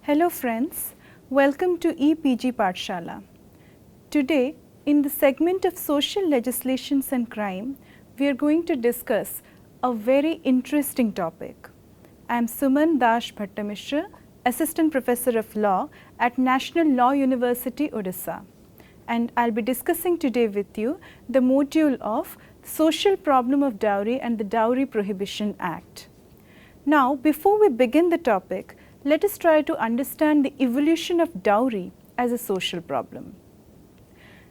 Hello friends, welcome to EPG Pathshala. Today, in the segment of social legislations and crime, we are going to discuss a very interesting topic. I am Suman Dash Bhattamishra, Assistant Professor of Law at National Law University, Odisha. And I will be discussing today with you the module of Social Problem of Dowry and the Dowry Prohibition Act. Now, before we begin the topic, let us try to understand the evolution of dowry as a social problem.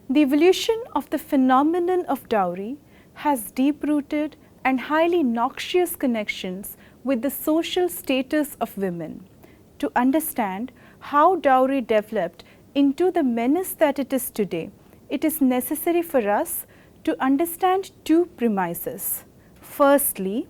The evolution of the phenomenon of dowry has deep-rooted and highly noxious connections with the social status of women. To understand how dowry developed into the menace that it is today, it is necessary for us to understand two premises. Firstly,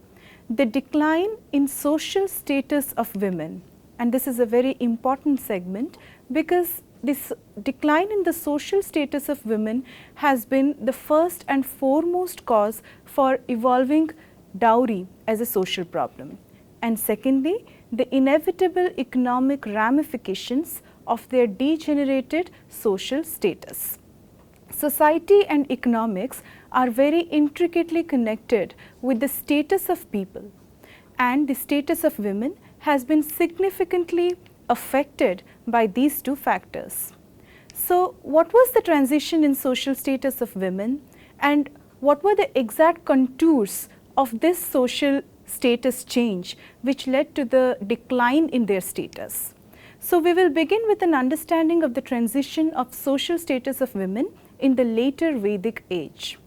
the decline in social status of women. And this is a very important segment because this decline in the social status of women has been the first and foremost cause for evolving dowry as a social problem. And secondly, the inevitable economic ramifications of their degenerated social status. Society and economics are very intricately connected with the status of people, and the status of women has been significantly affected by these two factors. So, what was the transition in social status of women, and what were the exact contours of this social status change which led to the decline in their status? So, we will begin with an understanding of the transition of social status of women in the later Vedic age.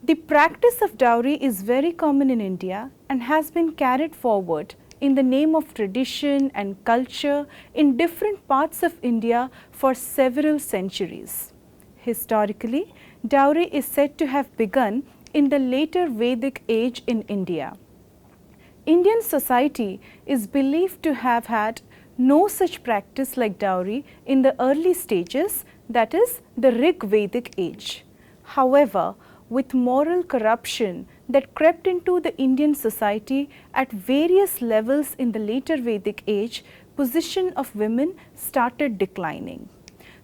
The practice of dowry is very common in India and has been carried forward in the name of tradition and culture in different parts of India for several centuries. Historically, dowry is said to have begun in the later Vedic age in India. Indian society is believed to have had no such practice like dowry in the early stages, that is, the Rig Vedic age. However, with moral corruption that crept into the Indian society at various levels in the later Vedic age, position of women started declining.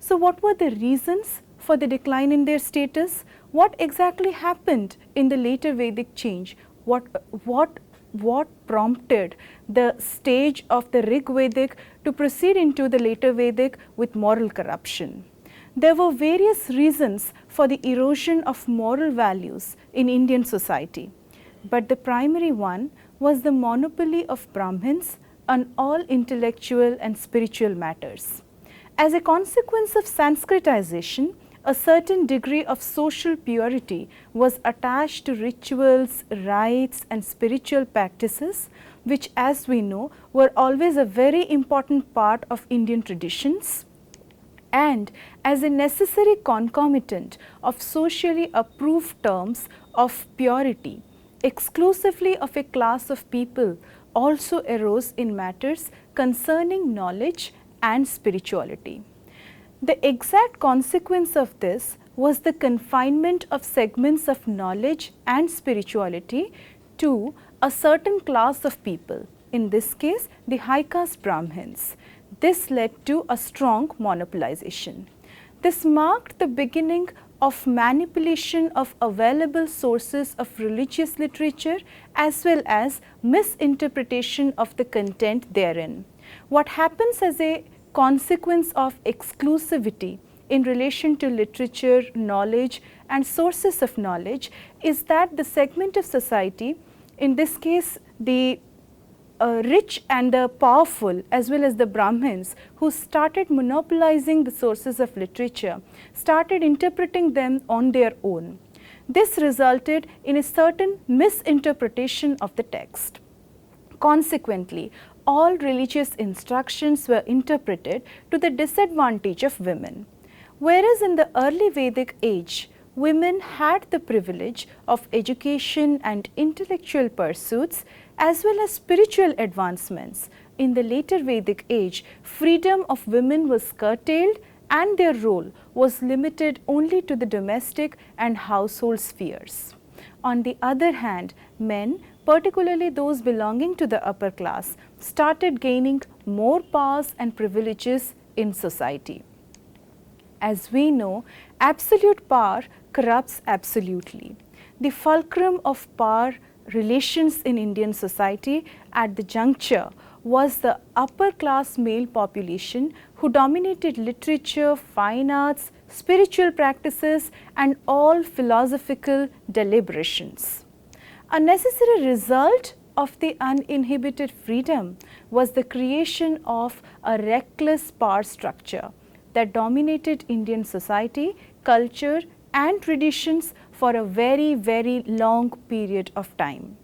So, what were the reasons for the decline in their status? What exactly happened in the later Vedic change? What prompted the stage of the Rig Vedic to proceed into the later Vedic with moral corruption? There were various reasons for the erosion of moral values in Indian society, but the primary one was the monopoly of Brahmins on all intellectual and spiritual matters. As a consequence of Sanskritization, a certain degree of social purity was attached to rituals, rites and spiritual practices, which, as we know, were always a very important part of Indian traditions. And as a necessary concomitant of socially approved terms of purity, exclusively of a class of people also arose in matters concerning knowledge and spirituality. The exact consequence of this was the confinement of segments of knowledge and spirituality to a certain class of people, in this case the high caste Brahmins. This led to a strong monopolization. This marked the beginning of manipulation of available sources of religious literature as well as misinterpretation of the content therein. What happens as a consequence of exclusivity in relation to literature, knowledge and sources of knowledge is that the segment of society, in this case the rich and the powerful as well as the Brahmins, who started monopolizing the sources of literature, started interpreting them on their own. This resulted in a certain misinterpretation of the text. Consequently, all religious instructions were interpreted to the disadvantage of women. Whereas in the early Vedic age, women had the privilege of education and intellectual pursuits as well as spiritual advancements. In the later Vedic age, freedom of women was curtailed and their role was limited only to the domestic and household spheres. On the other hand, men, particularly those belonging to the upper class, started gaining more powers and privileges in society. As we know, absolute power corrupts absolutely. The fulcrum of power relations in Indian society at the juncture was the upper class male population who dominated literature, fine arts, spiritual practices and all philosophical deliberations. A necessary result of the uninhibited freedom was the creation of a reckless power structure that dominated Indian society, culture and traditions for a very long period of time.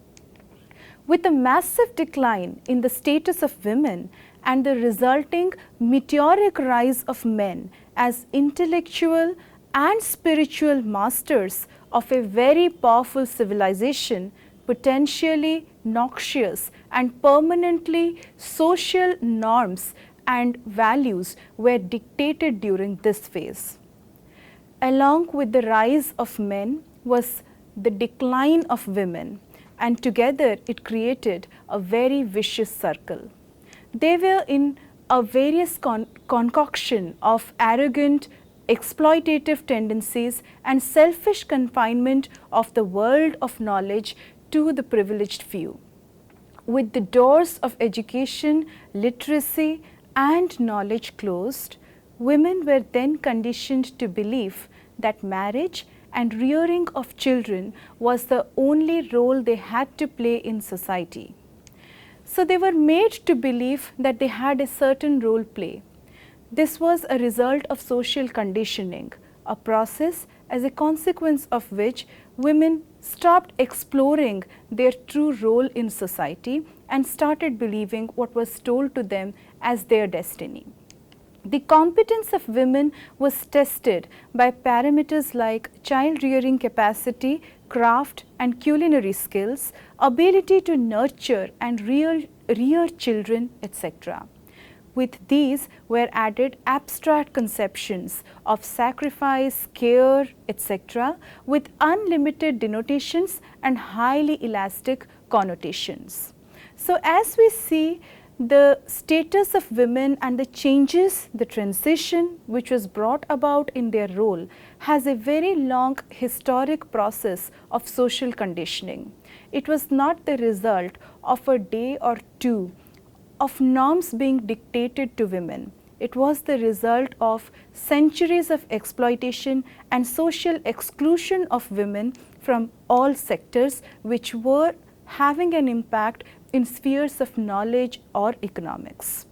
With a massive decline in the status of women and the resulting meteoric rise of men as intellectual and spiritual masters of a very powerful civilization, potentially noxious and permanently social norms and values were dictated during this phase. Along with the rise of men was the decline of women, and together it created a very vicious circle. They were in a various concoction of arrogant, exploitative tendencies and selfish confinement of the world of knowledge to the privileged few. With the doors of education, literacy and knowledge closed, women were then conditioned to believe that marriage and rearing of children was the only role they had to play in society. So they were made to believe that they had a certain role play. This was a result of social conditioning, a process as a consequence of which women stopped exploring their true role in society and started believing what was told to them as their destiny. The competence of women was tested by parameters like child rearing capacity, craft and culinary skills, ability to nurture and rear children, etc. With these were added abstract conceptions of sacrifice, care, etc. with unlimited denotations and highly elastic connotations. So as we see, the status of women and the changes, the transition which was brought about in their role has a very long historic process of social conditioning. It was not the result of a day or two of norms being dictated to women. It was the result of centuries of exploitation and social exclusion of women from all sectors which were having an impact in spheres of knowledge or economics.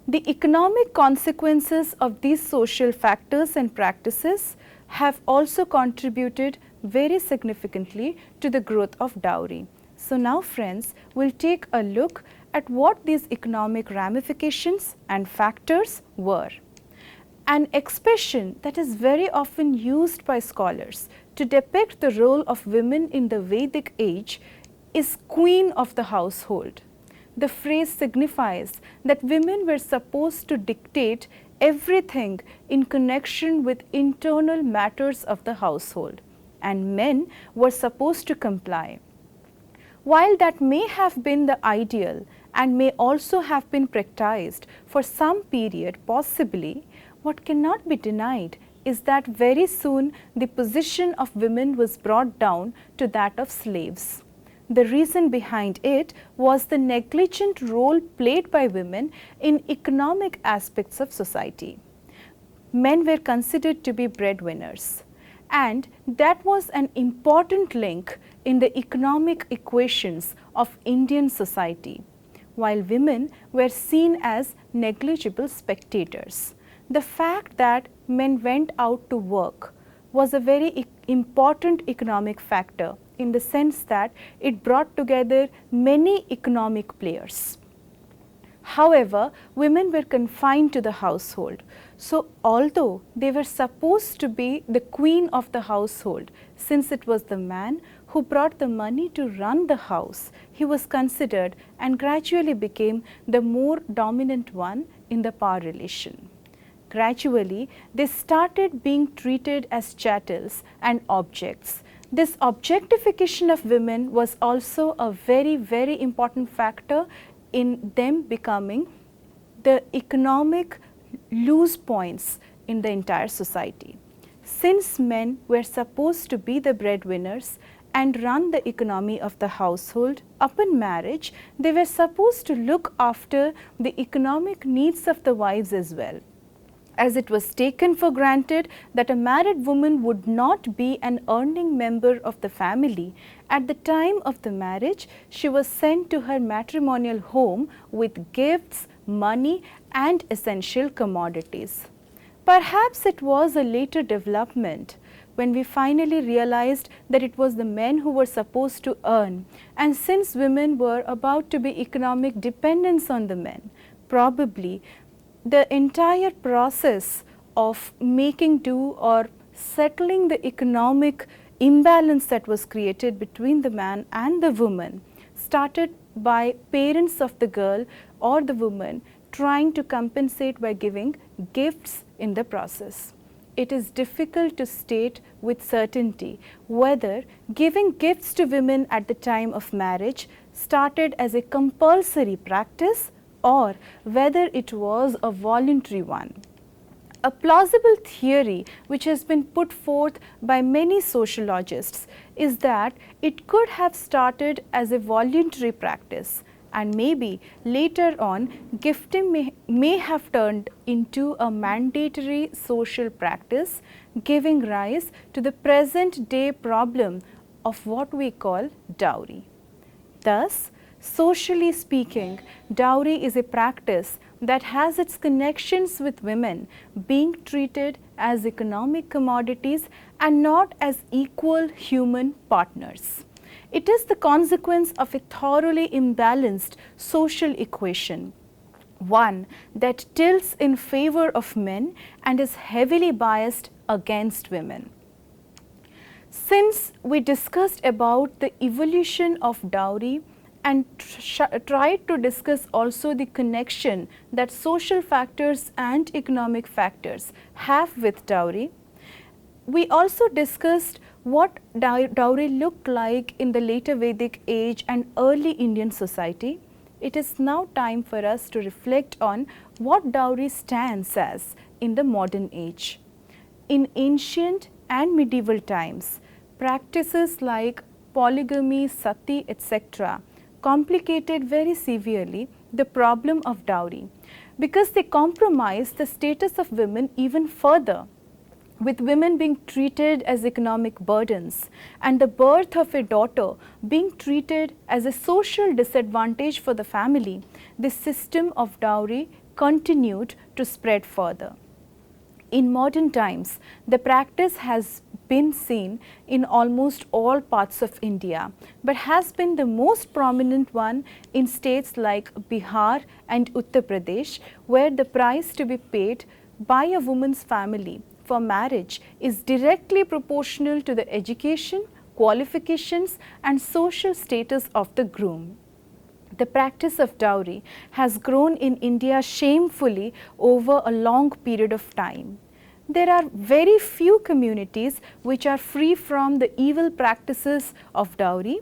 The economic consequences of these social factors and practices have also contributed very significantly to the growth of dowry. So now friends, we'll take a look at what these economic ramifications and factors were. An expression that is very often used by scholars to depict the role of women in the Vedic age is queen of the household. The phrase signifies that women were supposed to dictate everything in connection with internal matters of the household, and men were supposed to comply. While that may have been the ideal and may also have been practiced for some period possibly, what cannot be denied is that very soon the position of women was brought down to that of slaves. The reason behind it was the negligent role played by women in economic aspects of society. Men were considered to be breadwinners, and that was an important link in the economic equations of Indian society, while women were seen as negligible spectators. The fact that men went out to work was a very important economic factor in the sense that it brought together many economic players. However, women were confined to the household. So, although they were supposed to be the queen of the household, since it was the man who brought the money to run the house, he was considered and gradually became the more dominant one in the power relation. Gradually, they started being treated as chattels and objects. This objectification of women was also a very, very important factor in them becoming the economic loose points in the entire society. Since men were supposed to be the breadwinners and run the economy of the household upon marriage, they were supposed to look after the economic needs of the wives as well, as it was taken for granted that a married woman would not be an earning member of the family. At the time of the marriage, she was sent to her matrimonial home with gifts, money and essential commodities. Perhaps it was a later development when we finally realized that it was the men who were supposed to earn, and since women were about to be economic dependents on the men, probably the entire process of making do or settling the economic imbalance that was created between the man and the woman started by parents of the girl or the woman trying to compensate by giving gifts in the process. It is difficult to state with certainty whether giving gifts to women at the time of marriage started as a compulsory practice or whether it was a voluntary one. A plausible theory which has been put forth by many sociologists is that it could have started as a voluntary practice, and maybe later on gifting may have turned into a mandatory social practice, giving rise to the present day problem of what we call dowry. Thus, socially speaking, dowry is a practice that has its connections with women being treated as economic commodities and not as equal human partners. It is the consequence of a thoroughly imbalanced social equation, one that tilts in favor of men and is heavily biased against women. Since we discussed about the evolution of dowry and tried to discuss also the connection that social factors and economic factors have with dowry, we also discussed what dowry looked like in the later Vedic age and early Indian society. It is now time for us to reflect on what dowry stands as in the modern age. In ancient and medieval times, practices like polygamy, sati, etc. complicated very severely the problem of dowry because they compromised the status of women even further, with women being treated as economic burdens and the birth of a daughter being treated as a social disadvantage for the family. This system of dowry continued to spread further. In modern times, the practice has been seen in almost all parts of India, but has been the most prominent one in states like Bihar and Uttar Pradesh, where the price to be paid by a woman's family for marriage is directly proportional to the education, qualifications and social status of the groom. The practice of dowry has grown in India shamefully over a long period of time. There are very few communities which are free from the evil practices of dowry,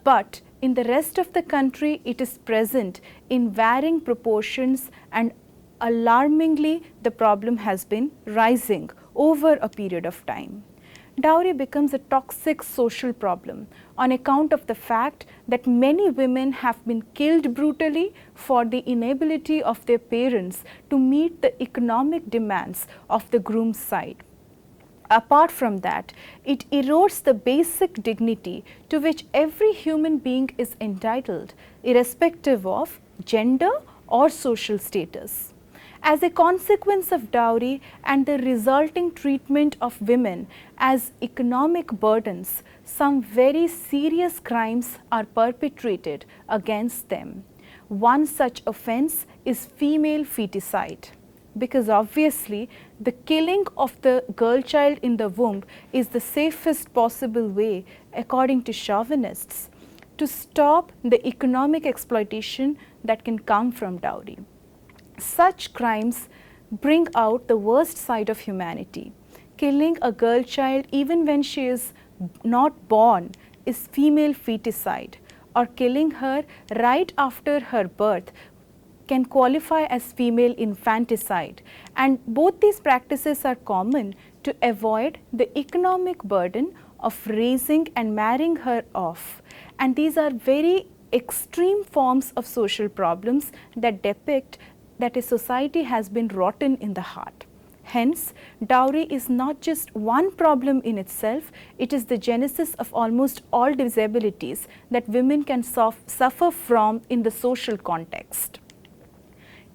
but in the rest of the country it is present in varying proportions, and alarmingly the problem has been rising over a period of time. Dowry becomes a toxic social problem on account of the fact that many women have been killed brutally for the inability of their parents to meet the economic demands of the groom's side. Apart from that, it erodes the basic dignity to which every human being is entitled, irrespective of gender or social status. As a consequence of dowry and the resulting treatment of women as economic burdens, some very serious crimes are perpetrated against them. One such offence is female feticide, because obviously the killing of the girl child in the womb is the safest possible way, according to chauvinists, to stop the economic exploitation that can come from dowry. Such crimes bring out the worst side of humanity. Killing a girl child even when she is not born is female feticide, or killing her right after her birth can qualify as female infanticide, and both these practices are common to avoid the economic burden of raising and marrying her off, and these are very extreme forms of social problems that depict that a society has been rotten in the heart. Hence, dowry is not just one problem in itself, it is the genesis of almost all disabilities that women can suffer from in the social context.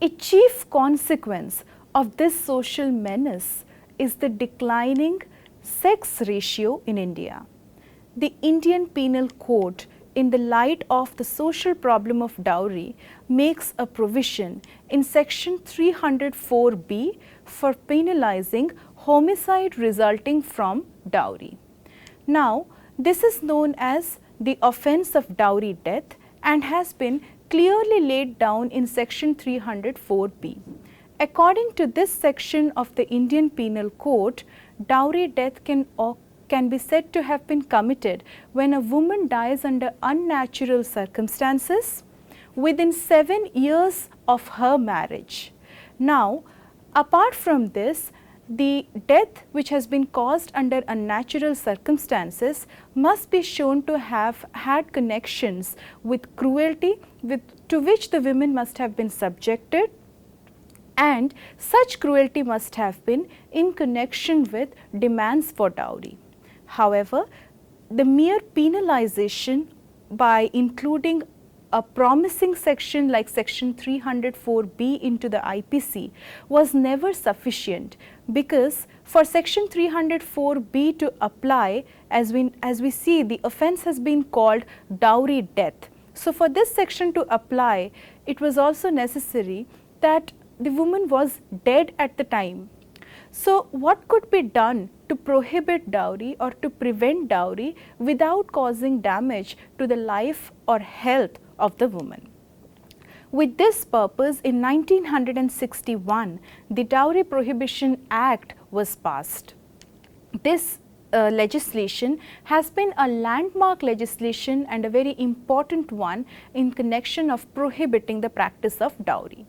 A chief consequence of this social menace is the declining sex ratio in India. The Indian Penal Code, in the light of the social problem of dowry, makes a provision in section 304B for penalizing homicide resulting from dowry. Now, this is known as the offence of dowry death and has been clearly laid down in section 304B. According to this section of the Indian Penal Code, dowry death can be said to have been committed when a woman dies under unnatural circumstances within 7 years of her marriage. Now, apart from this, the death which has been caused under unnatural circumstances must be shown to have had connections with cruelty to which the women must have been subjected, and such cruelty must have been in connection with demands for dowry. However, the mere penalization by including a promising section like section 304B into the IPC was never sufficient, because for section 304B to apply, as we see, the offence has been called dowry death. So, for this section to apply, it was also necessary that the woman was dead at the time. So, what could be done to prohibit dowry or to prevent dowry without causing damage to the life or health of the woman? With this purpose, in 1961, the Dowry Prohibition Act was passed. This legislation has been a landmark legislation and a very important one in connection of prohibiting the practice of dowry.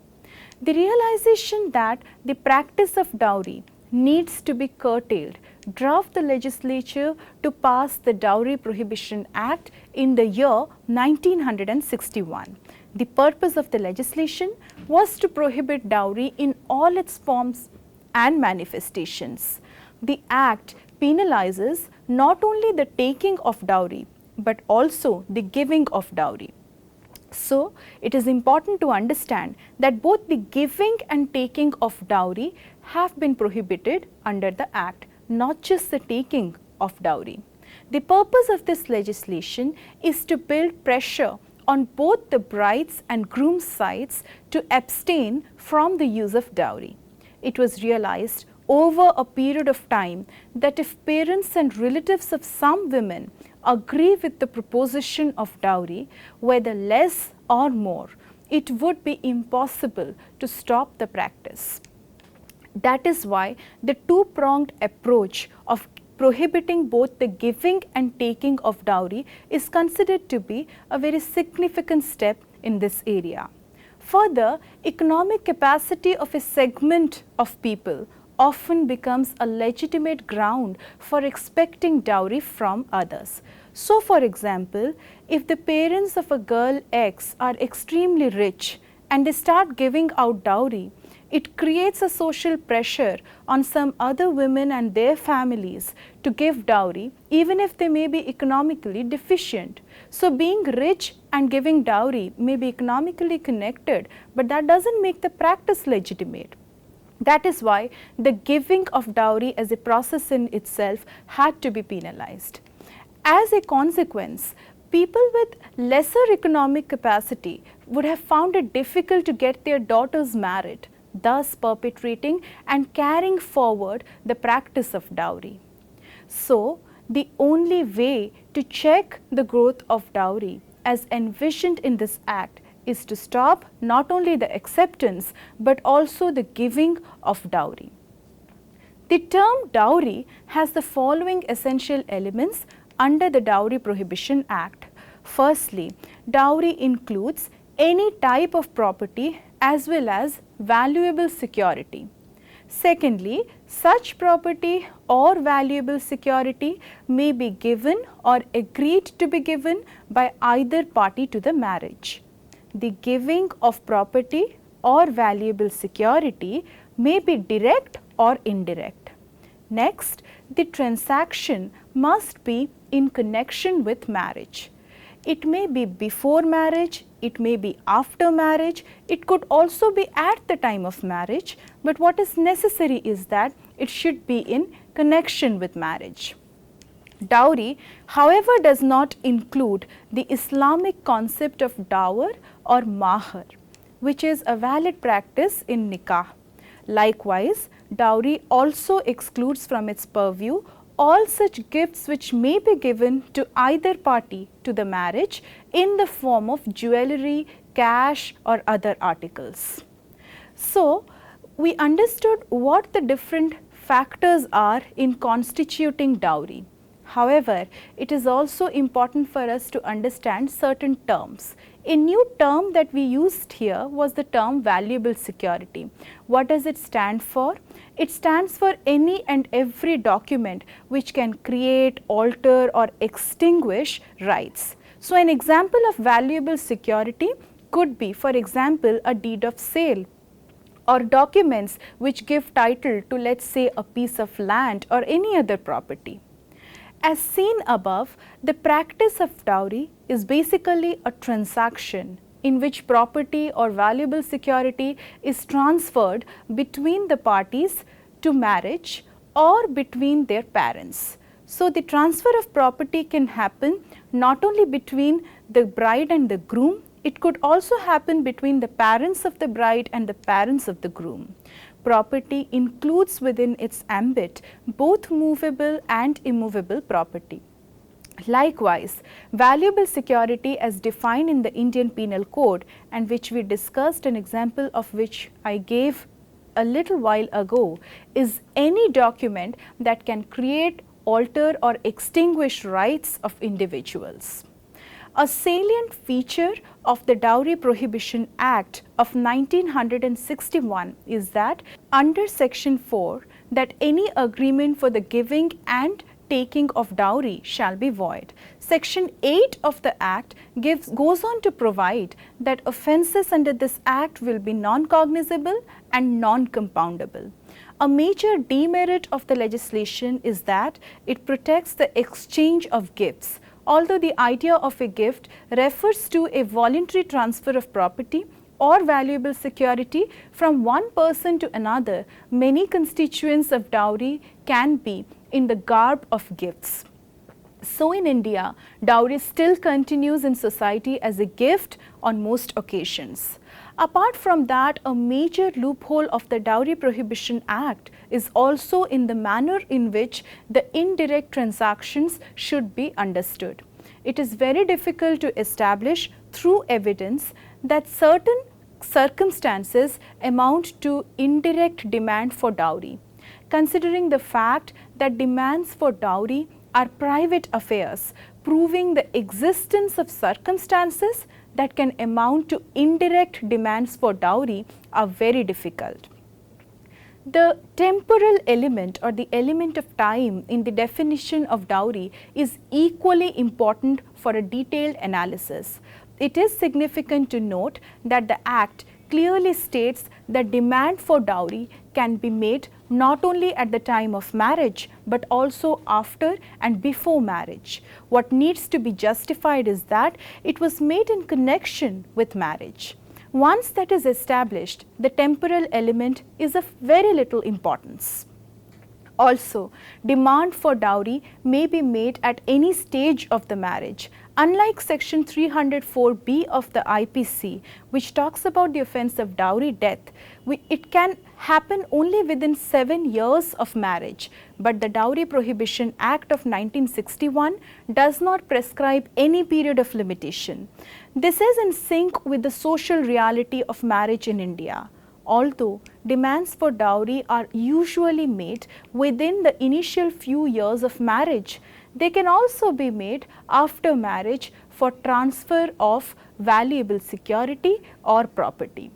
The realization that the practice of dowry needs to be curtailed drove the legislature to pass the Dowry Prohibition Act in the year 1961. The purpose of the legislation was to prohibit dowry in all its forms and manifestations. The Act penalizes not only the taking of dowry but also the giving of dowry. So, it is important to understand that both the giving and taking of dowry have been prohibited under the Act, not just the taking of dowry. The purpose of this legislation is to build pressure on both the bride's and groom's sides to abstain from the use of dowry. It was realized over a period of time that if parents and relatives of some women agree with the proposition of dowry, whether less or more, it would be impossible to stop the practice. That is why the two-pronged approach of prohibiting both the giving and taking of dowry is considered to be a very significant step in this area. Further, economic capacity of a segment of people often becomes a legitimate ground for expecting dowry from others. So, for example, if the parents of a girl X are extremely rich and they start giving out dowry, it creates a social pressure on some other women and their families to give dowry even if they may be economically deficient. So, being rich and giving dowry may be economically connected, but that does not make the practice legitimate. That is why the giving of dowry as a process in itself had to be penalized. As a consequence, people with lesser economic capacity would have found it difficult to get their daughters married, thus perpetrating and carrying forward the practice of dowry. So, the only way to check the growth of dowry as envisioned in this Act is to stop not only the acceptance but also the giving of dowry. The term dowry has the following essential elements under the Dowry Prohibition Act. Firstly, dowry includes any type of property as well as valuable security. Secondly, such property or valuable security may be given or agreed to be given by either party to the marriage. The giving of property or valuable security may be direct or indirect. Next, the transaction must be in connection with marriage. It may be before marriage, it may be after marriage, it could also be at the time of marriage, but what is necessary is that it should be in connection with marriage. Dowry, however, does not include the Islamic concept of dower or mahar, which is a valid practice in nikah. Likewise, dowry also excludes from its purview all such gifts which may be given to either party to the marriage in the form of jewelry, cash or other articles. So, we understood what the different factors are in constituting dowry. However, it is also important for us to understand certain terms. A new term that we used here was the term valuable security. What does it stand for? It stands for any and every document which can create, alter or extinguish rights. So, an example of valuable security could be, for example, a deed of sale or documents which give title to, let's say, a piece of land or any other property. As seen above, the practice of dowry is basically a transaction in which property or valuable security is transferred between the parties to marriage or between their parents. So, the transfer of property can happen not only between the bride and the groom, it could also happen between the parents of the bride and the parents of the groom. Property includes within its ambit both movable and immovable property. Likewise, valuable security as defined in the Indian Penal Code, and which we discussed an example of which I gave a little while ago, is any document that can create, alter or extinguish rights of individuals. A salient feature of the Dowry Prohibition Act of 1961 is that under section 4 that any agreement for the giving and taking of dowry shall be void. Section 8 of the Act goes on to provide that offences under this Act will be non-cognizable and non-compoundable. A major demerit of the legislation is that it protects the exchange of gifts. Although the idea of a gift refers to a voluntary transfer of property or valuable security from one person to another, many constituents of dowry can be in the garb of gifts. So, in India, dowry still continues in society as a gift on most occasions. Apart from that, a major loophole of the Dowry Prohibition Act is also in the manner in which the indirect transactions should be understood. It is very difficult to establish through evidence that certain circumstances amount to indirect demand for dowry. Considering the fact that demands for dowry are private affairs, proving the existence of circumstances that can amount to indirect demands for dowry are very difficult. The temporal element or the element of time in the definition of dowry is equally important for a detailed analysis. It is significant to note that the Act clearly states that demand for dowry can be made not only at the time of marriage but also after and before marriage. What needs to be justified is that it was made in connection with marriage. Once that is established, the temporal element is of very little importance. Also, demand for dowry may be made at any stage of the marriage. Unlike section 304B of the IPC, which talks about the offence of dowry death, it can happen only within 7 years of marriage. But the Dowry Prohibition Act of 1961 does not prescribe any period of limitation. This is in sync with the social reality of marriage in India. Although demands for dowry are usually made within the initial few years of marriage, They can also be made after marriage for transfer of valuable security or property.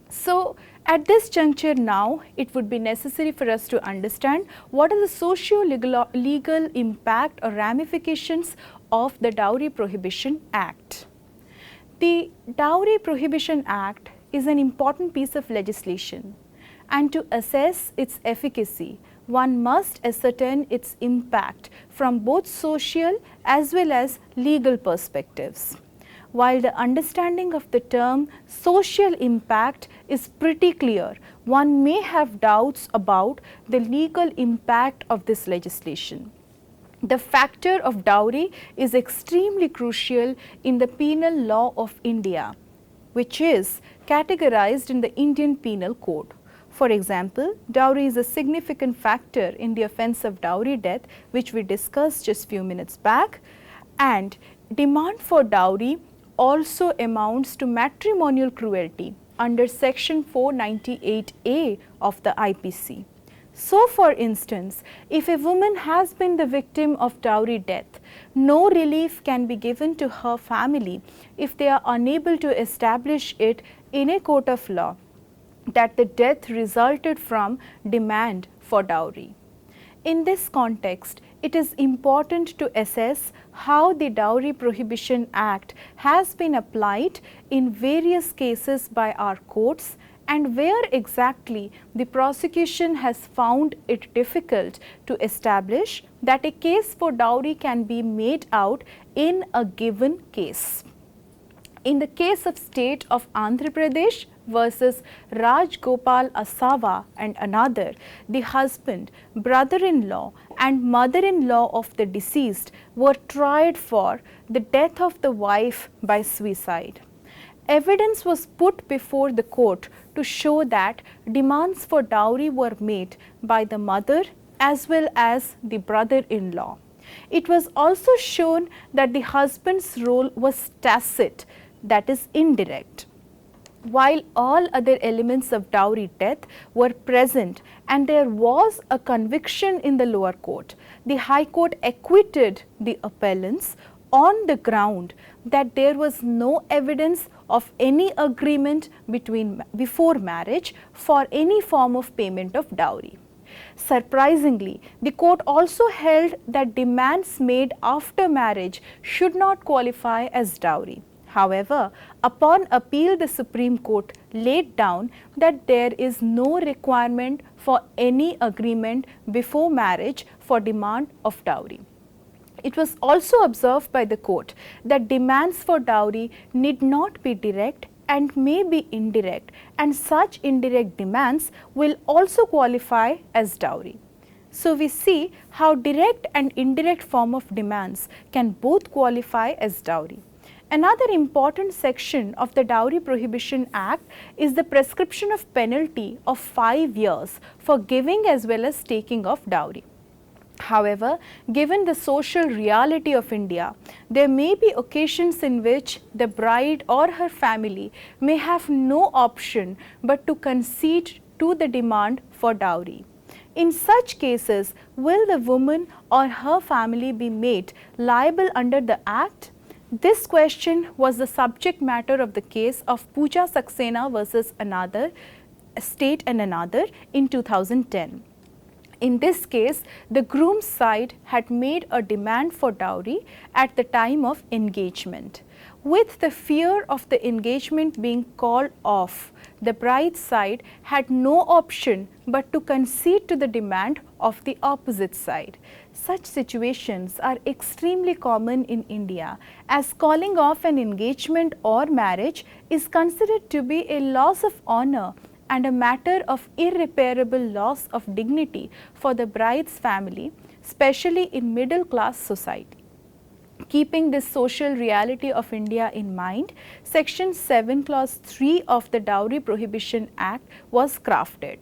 So, at this juncture now, it would be necessary for us to understand what are the socio-legal impact or ramifications of the Dowry Prohibition Act. The Dowry Prohibition Act is an important piece of legislation, and to assess its efficacy, one must ascertain its impact from both social as well as legal perspectives. While the understanding of the term social impact is pretty clear, one may have doubts about the legal impact of this legislation. The factor of dowry is extremely crucial in the penal law of India, which is categorized in the Indian Penal Code. For example, dowry is a significant factor in the offence of dowry death, which we discussed just few minutes back, and demand for dowry also amounts to matrimonial cruelty under section 498A of the IPC. So, for instance, if a woman has been the victim of dowry death, no relief can be given to her family if they are unable to establish it in a court of law that the death resulted from demand for dowry. In this context, it is important to assess how the Dowry Prohibition Act has been applied in various cases by our courts and where exactly the prosecution has found it difficult to establish that a case for dowry can be made out in a given case. In the case of state of Andhra Pradesh versus Raj Gopal Asava and another, the husband, brother-in-law and mother-in-law of the deceased were tried for the death of the wife by suicide. Evidence was put before the court to show that demands for dowry were made by the mother as well as the brother-in-law. It was also shown that the husband's role was tacit, that is indirect. While all other elements of dowry death were present and there was a conviction in the lower court, the High Court acquitted the appellants on the ground that there was no evidence of any agreement before marriage for any form of payment of dowry. Surprisingly, the court also held that demands made after marriage should not qualify as dowry. However, upon appeal, the Supreme Court laid down that there is no requirement for any agreement before marriage for demand of dowry. It was also observed by the court that demands for dowry need not be direct and may be indirect, and such indirect demands will also qualify as dowry. So, we see how direct and indirect form of demands can both qualify as dowry. Another important section of the Dowry Prohibition Act is the prescription of penalty of 5 years for giving as well as taking of dowry. However, given the social reality of India, there may be occasions in which the bride or her family may have no option but to concede to the demand for dowry. In such cases, will the woman or her family be made liable under the Act? This question was the subject matter of the case of Pooja Saxena versus another state and another in 2010. In this case, the groom's side had made a demand for dowry at the time of engagement. With the fear of the engagement being called off, the bride's side had no option but to concede to the demand of the opposite side. Such situations are extremely common in India, as calling off an engagement or marriage is considered to be a loss of honor and a matter of irreparable loss of dignity for the bride's family, especially in middle class society. Keeping this social reality of India in mind, Section 7 Clause 3 of the Dowry Prohibition Act was crafted.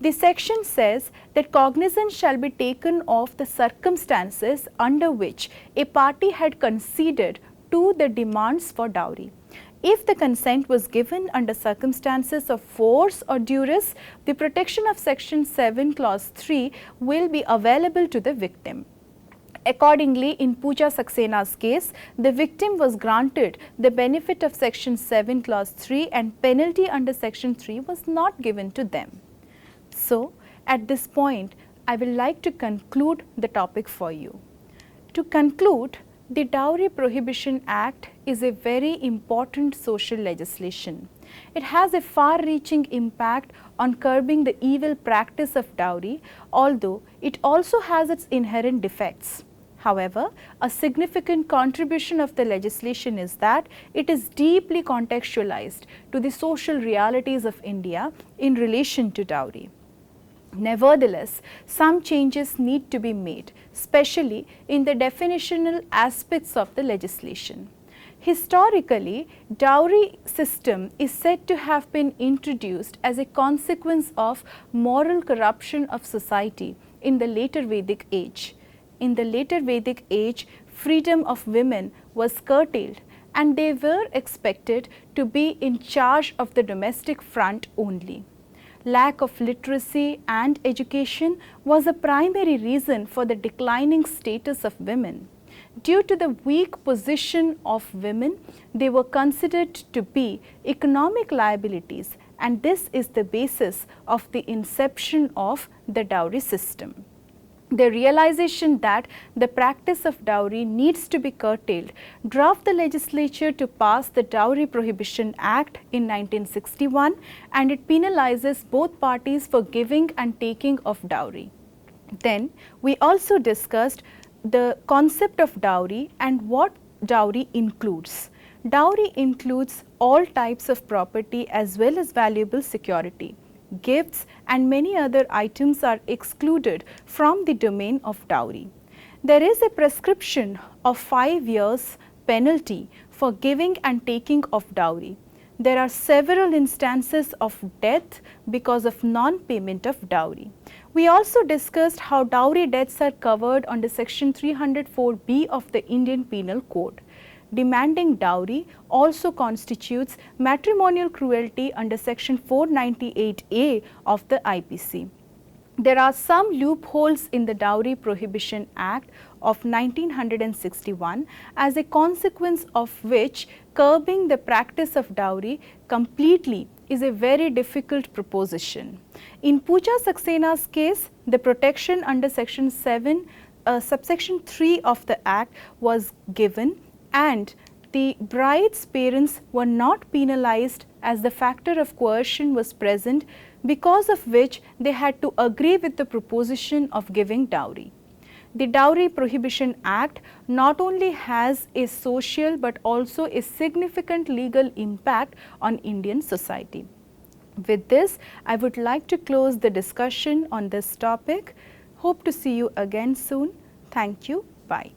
The section says that cognizance shall be taken of the circumstances under which a party had conceded to the demands for dowry. If the consent was given under circumstances of force or duress, the protection of Section 7 Clause 3 will be available to the victim. Accordingly, in Pooja Saxena's case, the victim was granted the benefit of Section 7 Clause 3 and penalty under Section 3 was not given to them. So, at this point, I will like to conclude the topic for you. To conclude, the Dowry Prohibition Act is a very important social legislation. It has a far-reaching impact on curbing the evil practice of dowry, although it also has its inherent defects. However, a significant contribution of the legislation is that it is deeply contextualized to the social realities of India in relation to dowry. Nevertheless, some changes need to be made, especially in the definitional aspects of the legislation. Historically, dowry system is said to have been introduced as a consequence of moral corruption of society in the later Vedic age. In the later Vedic age, freedom of women was curtailed and they were expected to be in charge of the domestic front only. Lack of literacy and education was a primary reason for the declining status of women. Due to the weak position of women, they were considered to be economic liabilities, and this is the basis of the inception of the dowry system. The realization that the practice of dowry needs to be curtailed drove the legislature to pass the Dowry Prohibition Act in 1961, and it penalizes both parties for giving and taking of dowry. Then we also discussed the concept of dowry and what dowry includes. Dowry includes all types of property as well as valuable security. Gifts and many other items are excluded from the domain of dowry. There is a prescription of 5 years penalty for giving and taking of dowry. There are several instances of death because of non-payment of dowry. We also discussed how dowry deaths are covered under Section 304B of the Indian Penal Code. Demanding dowry also constitutes matrimonial cruelty under Section 498A of the IPC. There are some loopholes in the Dowry Prohibition Act of 1961, as a consequence of which curbing the practice of dowry completely is a very difficult proposition. In Pooja Saxena's case, the protection under Section 7, subsection 3 of the Act was given, and the bride's parents were not penalized as the factor of coercion was present, because of which they had to agree with the proposition of giving dowry. The Dowry Prohibition Act not only has a social but also a significant legal impact on Indian society. With this, I would like to close the discussion on this topic. Hope to see you again soon. Thank you. Bye.